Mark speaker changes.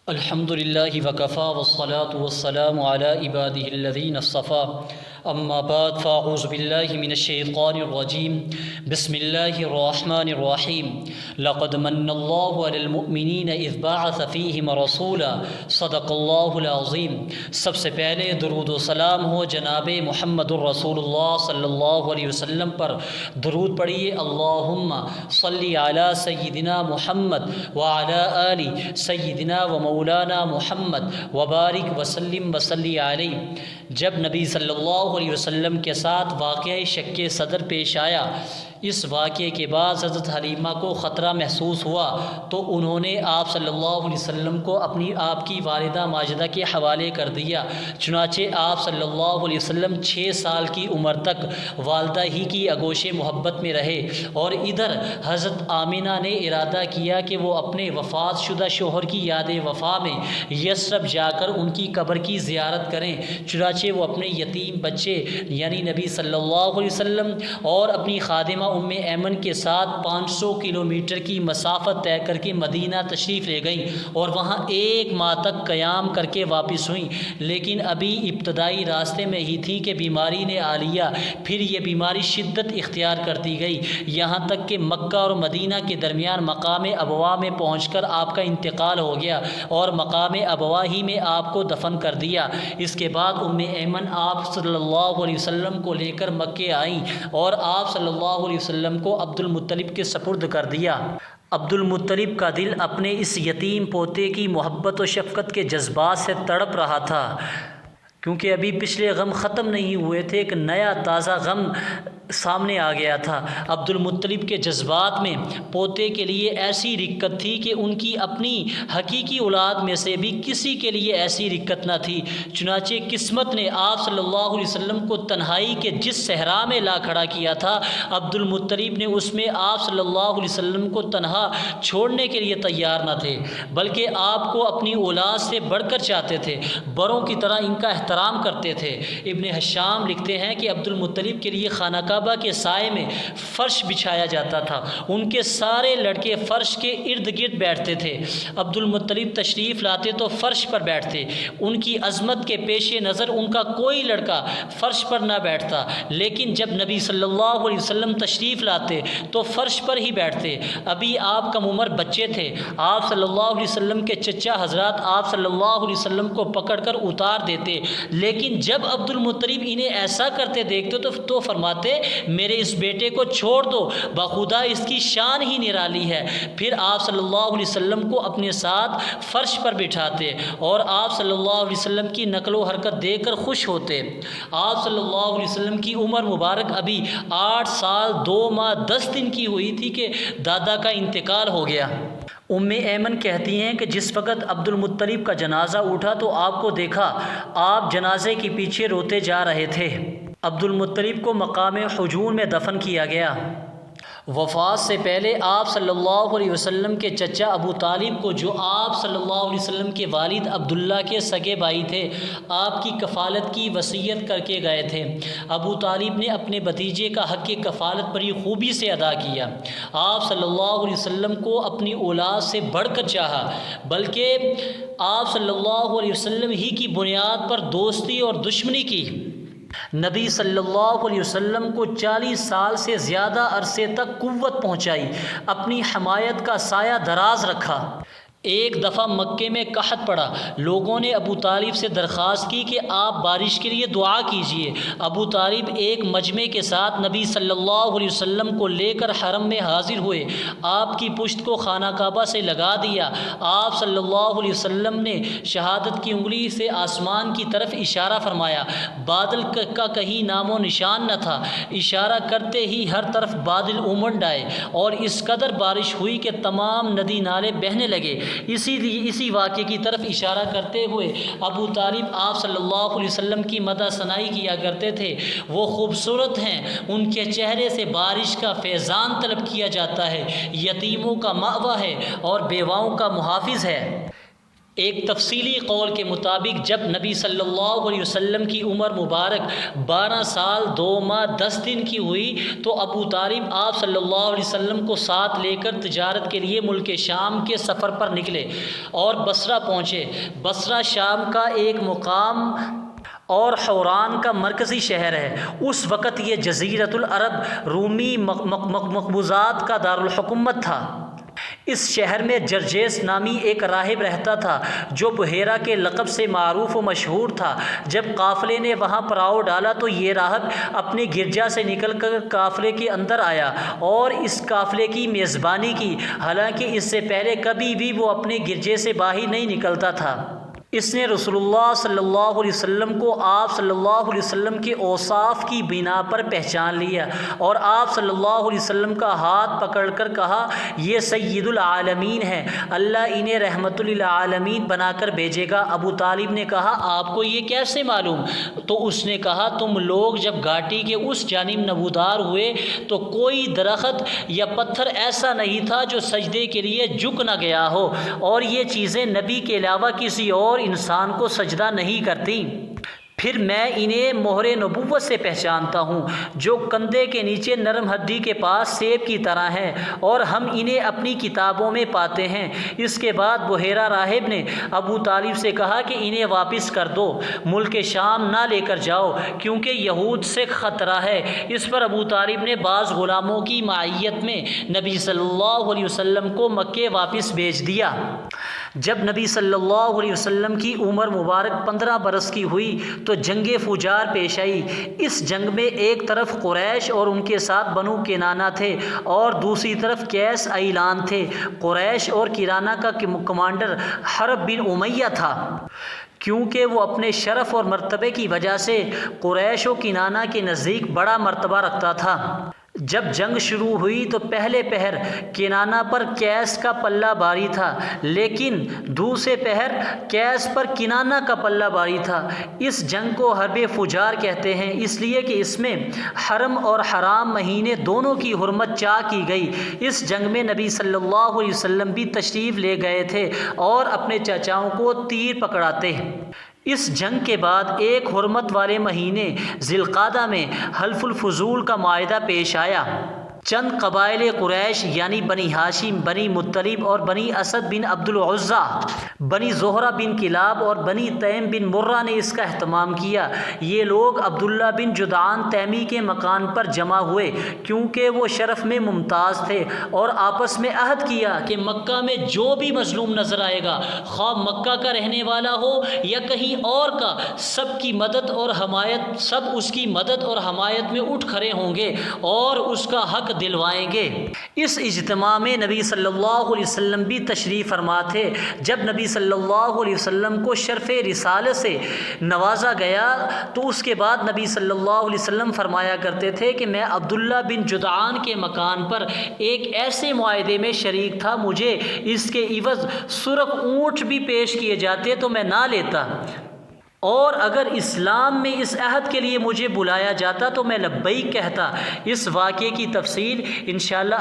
Speaker 1: الحمد للہ وکفا والصلاة والسلام علی عباده الذین اصطفى اما بعد فاعوذ باللہ من الشیطان الرجیم بسم اللہ الرحمن الرحیم لقد من اللہ علی المؤمنین اذ بعث فیہم رسولا صدق اللہ العظیم۔ سب سے پہلے درود و سلام ہو جناب محمد الرسول اللہ صلی اللہ علیہ وسلم پر۔ درود پڑھیے اللہم صلی علی سیدنا محمد وعلی آل سیدنا و مولانا محمد وبارک وسلم وصلی علیہ۔ جب نبی صلی اللہ علیہ وسلم کے ساتھ واقعہ شق صدر پیش آیا، اس واقعے کے بعد حضرت حلیمہ کو خطرہ محسوس ہوا تو انہوں نے آپ صلی اللہ علیہ وسلم کو آپ کی والدہ ماجدہ کے حوالے کر دیا۔ چنانچہ آپ صلی اللہ علیہ وسلم 6 سال کی عمر تک والدہ ہی کی آغوش محبت میں رہے، اور ادھر حضرت آمینہ نے ارادہ کیا کہ وہ اپنے وفات شدہ شوہر کی یاد وفا میں یثرب جا کر ان کی قبر کی زیارت کریں۔ چنانچہ وہ اپنے یتیم بچے یعنی نبی صلی اللہ علیہ وسلم اور اپنی خادمہ ام ایمن کے ساتھ 500 کلومیٹر کی مسافت طے کر کے مدینہ تشریف لے گئیں اور وہاں 1 ماہ تک قیام کر کے واپس ہوئیں، لیکن ابھی ابتدائی راستے میں ہی تھی کہ بیماری نے آ لیا۔ پھر یہ بیماری شدت اختیار کرتی گئی، یہاں تک کہ مکہ اور مدینہ کے درمیان مقام ابوا میں پہنچ کر آپ کا انتقال ہو گیا اور مقام ابوا ہی میں آپ کو دفن کر دیا۔ اس کے بعد ام ایمن آپ صلی اللہ علیہ وسلم کو لے کر مکے آئیں اور آپ صلی اللہ علیہ وسلم کو عبد المطلب کے سپرد کر دیا۔ عبد المطلب کا دل اپنے اس یتیم پوتے کی محبت و شفقت کے جذبات سے تڑپ رہا تھا، کیونکہ ابھی پچھلے غم ختم نہیں ہوئے تھے، ایک نیا تازہ غم سامنے آ گیا تھا۔ عبد المطلب کے جذبات میں پوتے کے لیے ایسی رقت تھی کہ ان کی اپنی حقیقی اولاد میں سے بھی کسی کے لیے ایسی رقت نہ تھی۔ چنانچہ قسمت نے آپ صلی اللہ علیہ وسلم کو تنہائی کے جس صحرا میں لا کھڑا کیا تھا، عبد المطلب نے اس میں آپ صلی اللہ علیہ وسلم کو تنہا چھوڑنے کے لیے تیار نہ تھے، بلکہ آپ کو اپنی اولاد سے بڑھ کر چاہتے تھے، بڑوں کی طرح ان کا احترام کرتے تھے۔ ابن حشام لکھتے ہیں کہ عبد المطلب کے لیے خانہ کعبہ کے سائے میں فرش بچھایا جاتا تھا، ان کے سارے لڑکے فرش کے ارد گرد بیٹھتے تھے۔ عبد المطلب تشریف لاتے تو فرش پر بیٹھتے، ان کی عظمت کے پیش نظر ان کا کوئی لڑکا فرش پر نہ بیٹھتا، لیکن جب نبی صلی اللہ علیہ وسلم تشریف لاتے تو فرش پر ہی بیٹھتے۔ ابھی آپ کم عمر بچے تھے، آپ صلی اللہ علیہ وسلم کے چچا حضرات آپ صلی اللہ علیہ وسلم کو پکڑ کر اتار دیتے، لیکن جب عبد المطلب انہیں ایسا کرتے دیکھتے تو فرماتے میرے اس بیٹے کو چھوڑ دو، بخدا اس کی شان ہی نرالی ہے۔ پھر آپ صلی اللہ علیہ وسلم کو اپنے ساتھ فرش پر بٹھاتے اور آپ صلی اللہ علیہ وسلم کی نقل و حرکت دیکھ کر خوش ہوتے۔ آپ صلی اللہ علیہ وسلم کی عمر مبارک ابھی 8 سال 2 ماہ 10 دن کی ہوئی تھی کہ دادا کا انتقال ہو گیا۔ ام ایمن کہتی ہیں کہ جس وقت عبد المطلب کا جنازہ اٹھا تو آپ کو دیکھا، آپ جنازے کے پیچھے روتے جا رہے تھے۔ عبد المطلب کو مقام حجون میں دفن کیا گیا۔ وفات سے پہلے آپ صلی اللہ علیہ وسلم کے چچا ابو طالب کو، جو آپ صلی اللہ علیہ وسلم کے والد عبداللہ کے سگے بھائی تھے، آپ کی کفالت کی وصیت کر کے گئے تھے۔ ابو طالب نے اپنے بھتیجے کا حق کفالت بڑی خوبی سے ادا کیا۔ آپ صلی اللہ علیہ وسلم کو اپنی اولاد سے بڑھ کر چاہا، بلکہ آپ صلی اللہ علیہ وسلم ہی کی بنیاد پر دوستی اور دشمنی کی۔ نبی صلی اللہ علیہ وسلم کو 40 سال سے زیادہ عرصے تک قوت پہنچائی، اپنی حمایت کا سایہ دراز رکھا۔ ایک دفعہ مکے میں قحط پڑا، لوگوں نے ابو طالب سے درخواست کی کہ آپ بارش کے لیے دعا کیجیے۔ ابو طالب ایک مجمع کے ساتھ نبی صلی اللہ علیہ وسلم کو لے کر حرم میں حاضر ہوئے، آپ کی پشت کو خانہ کعبہ سے لگا دیا۔ آپ صلی اللہ علیہ وسلم نے شہادت کی انگلی سے آسمان کی طرف اشارہ فرمایا، بادل کا کہیں نام و نشان نہ تھا، اشارہ کرتے ہی ہر طرف بادل امنڈ آئے اور اس قدر بارش ہوئی کہ تمام ندی نالے بہنے لگے۔ اسی واقعے کی طرف اشارہ کرتے ہوئے ابو طالب آپ صلی اللہ علیہ وسلم کی مدح ثنائی کیا کرتے تھے، وہ خوبصورت ہیں، ان کے چہرے سے بارش کا فیضان طلب کیا جاتا ہے، یتیموں کا مأویٰ ہے اور بیواؤں کا محافظ ہے۔ ایک تفصیلی قول کے مطابق جب نبی صلی اللہ علیہ وسلم کی عمر مبارک 12 سال 2 ماہ 10 دن کی ہوئی تو ابو طالب آپ صلی اللہ علیہ وسلم کو ساتھ لے کر تجارت کے لیے ملک شام کے سفر پر نکلے اور بصرہ پہنچے۔ بصرہ شام کا ایک مقام اور حوران کا مرکزی شہر ہے۔ اس وقت یہ جزیرۃ العرب رومی مقبوضات کا دارالحکومت تھا۔ اس شہر میں جرجیس نامی ایک راہب رہتا تھا جو بحیرہ کے لقب سے معروف و مشہور تھا۔ جب قافلے نے وہاں پڑاؤ ڈالا تو یہ راہب اپنے گرجا سے نکل کر قافلے کے اندر آیا اور اس قافلے کی میزبانی کی، حالانکہ اس سے پہلے کبھی بھی وہ اپنے گرجے سے باہر نہیں نکلتا تھا۔ اس نے رسول اللہ صلی اللہ علیہ وسلم کو آپ صلی اللہ علیہ وسلم کے اوصاف کی بنا پر پہچان لیا اور آپ صلی اللہ علیہ وسلم کا ہاتھ پکڑ کر کہا، یہ سید العالمین ہے، اللہ انہیں رحمت للعالمین بنا کر بھیجے گا۔ ابو طالب نے کہا، آپ کو یہ کیسے معلوم؟ تو اس نے کہا، تم لوگ جب گھاٹی کے اس جانب نمودار ہوئے تو کوئی درخت یا پتھر ایسا نہیں تھا جو سجدے کے لیے جھک نہ گیا ہو، اور یہ چیزیں نبی کے علاوہ کسی اور انسان کو سجدہ نہیں کرتی۔ پھر میں انہیں مہر نبوت سے پہچانتا ہوں جو کندھے کے نیچے نرم ہڈی کے پاس سیب کی طرح ہے، اور ہم انہیں اپنی کتابوں میں پاتے ہیں۔ اس کے بعد بحیرہ راہب نے ابو طالب سے کہا کہ انہیں واپس کر دو، ملک شام نہ لے کر جاؤ کیونکہ یہود سے خطرہ ہے۔ اس پر ابو طالب نے بعض غلاموں کی معیت میں نبی صلی اللہ علیہ وسلم کو مکے واپس بھیج دیا۔ جب نبی صلی اللہ علیہ وسلم کی عمر مبارک 15 برس کی ہوئی تو جنگ فجار پیش آئی۔ اس جنگ میں ایک طرف قریش اور ان کے ساتھ بنو کنانہ تھے اور دوسری طرف قیس ایلان تھے۔ قریش اور کنانہ کا کمانڈر حرب بن امیہ تھا، کیونکہ وہ اپنے شرف اور مرتبے کی وجہ سے قریش و کنانہ کے نزدیک بڑا مرتبہ رکھتا تھا۔ جب جنگ شروع ہوئی تو پہلے پہر کنانہ پر قیس کا پلہ بھاری تھا، لیکن دوسرے پہر قیس پر کنانہ کا پلہ بھاری تھا۔ اس جنگ کو حرب فجار کہتے ہیں، اس لیے کہ اس میں حرم اور حرام مہینے دونوں کی حرمت چاک کی گئی۔ اس جنگ میں نبی صلی اللہ علیہ وسلم بھی تشریف لے گئے تھے اور اپنے چچاؤں کو تیر پکڑاتے۔ اس جنگ کے بعد ایک حرمت والے مہینے ذی القعدہ میں حلف الفضول کا معاہدہ پیش آیا۔ چند قبائل قریش یعنی بنی ہاشم، بنی مطلب اور بنی اسد بن عبد العزیٰ، بنی زہرہ بن کلاب اور بنی تیم بن مرہ نے اس کا اہتمام کیا۔ یہ لوگ عبداللہ بن جدعان تیمی کے مکان پر جمع ہوئے کیونکہ وہ شرف میں ممتاز تھے، اور آپس میں عہد کیا کہ مکہ میں جو بھی مظلوم نظر آئے گا، خواہ مکہ کا رہنے والا ہو یا کہیں اور کا، سب کی مدد اور حمایت، سب اس کی مدد اور حمایت میں اٹھ کھڑے ہوں گے اور اس کا حق دلوائیں گے۔ اس اجتماع میں نبی صلی اللہ علیہ وسلم بھی تشریف فرما تھے۔ جب نبی صلی اللہ علیہ وسلم کو شرف رسالت سے نوازا گیا تو اس کے بعد نبی صلی اللہ علیہ وسلم فرمایا کرتے تھے کہ میں عبداللہ بن جدعان کے مکان پر ایک ایسے معاہدے میں شریک تھا، مجھے اس کے عوض سرخ اونٹ بھی پیش کیے جاتے تو میں نہ لیتا، اور اگر اسلام میں اس عہد کے لیے مجھے بلایا جاتا تو میں لبیک کہتا۔ اس واقعے کی تفصیل انشاءاللہ